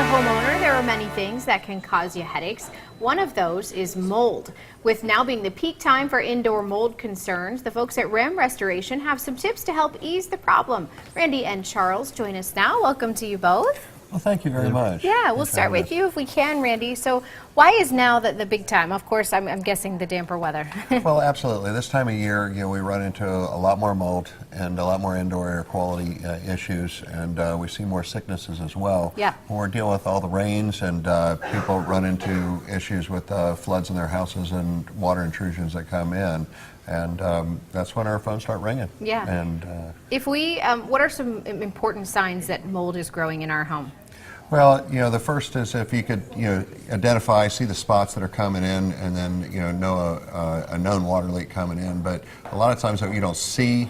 homeowner, there are many things that can cause you headaches. One of those is mold. With now being the peak time for indoor mold concerns, the folks at Rem Restoration have some tips to help ease the problem. Randy and Charles join us now. Welcome to you both. Well, thank you very much. Yeah, we'll start with you if we can, Randy. So why is now the big time? Of course, I'm guessing the damper weather. Well, absolutely. This time of year, we run into a lot more mold and a lot more indoor air quality issues, and we see more sicknesses as well. Yeah. When we're dealing with all the rains and people run into issues with floods in their houses and water intrusions that come in. And that's when our phones start ringing. Yeah. And if we, what are some important signs that mold is growing in our home? Well, the first is if you could, identify, see the spots that are coming in, and then, know a known water leak coming in. But a lot of times you don't see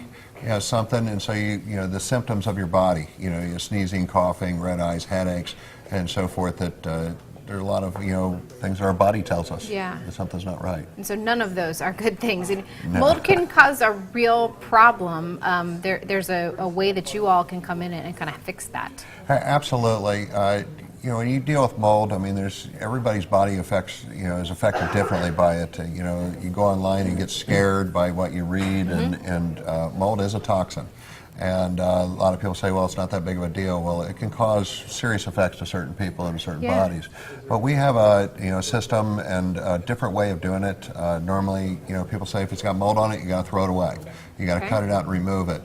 something, and so the symptoms of your body, you're sneezing, coughing, red eyes, headaches, and so forth, that there are a lot of, things that our body tells us that something's not right. And so none of those are good things. And mold can cause a real problem. There's a way that you all can come in and kind of fix that. Absolutely. When you deal with mold, I mean, everybody's body is affected differently by it. You go online and get scared by what you read, and mold is a toxin. And a lot of people say, well, it's not that big of a deal. Well, it can cause serious effects to certain people and certain bodies. But we have a system and a different way of doing it. Normally, people say if it's got mold on it, you got to throw it away. You got to cut it out and remove it.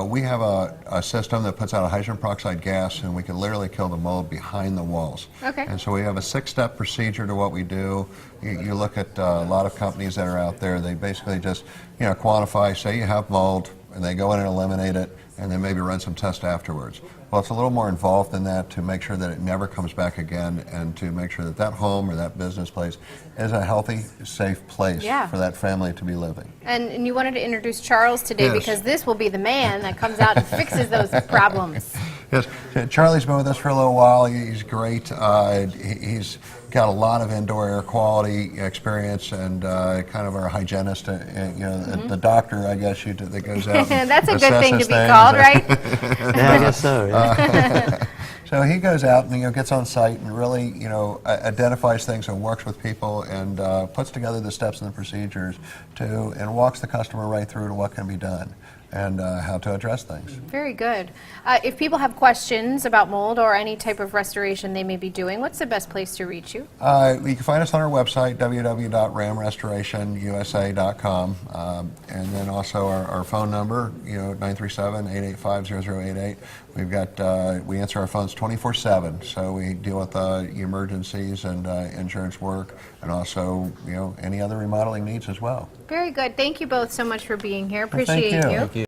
We have a system that puts out a hydrogen peroxide gas, and we can literally kill the mold behind the walls. Okay. And so we have a 6-step procedure to what we do. You look at a lot of companies that are out there, they basically just quantify, say you have mold, and they go in and eliminate it, and then maybe run some tests afterwards. Well, it's a little more involved than that to make sure that it never comes back again, and to make sure that that home or that business place is a healthy, safe place for that family to be living. And you wanted to introduce Charles today because this will be the man that comes out and fixes those problems. Yes, Charlie's been with us for a little while. He's great. He's got a lot of indoor air quality experience, and kind of our hygienist, the doctor, I guess, that goes out. That's a good thing to be called, right? Yeah, I guess so. Yeah. So he goes out and gets on site and really identifies things and works with people and puts together the steps and the procedures and walks the customer right through to what can be done and how to address things. Very good. If people have questions about mold or any type of restoration they may be doing, what's the best place to reach you? You can find us on our website, www.ramrestorationusa.com, and then also our phone number, 937-885-0088. We've got, we answer our phones 24/7, so we deal with emergencies and insurance work, and also, any other remodeling needs as well. Very good. Thank you both so much for being here. Appreciate you. Thank you.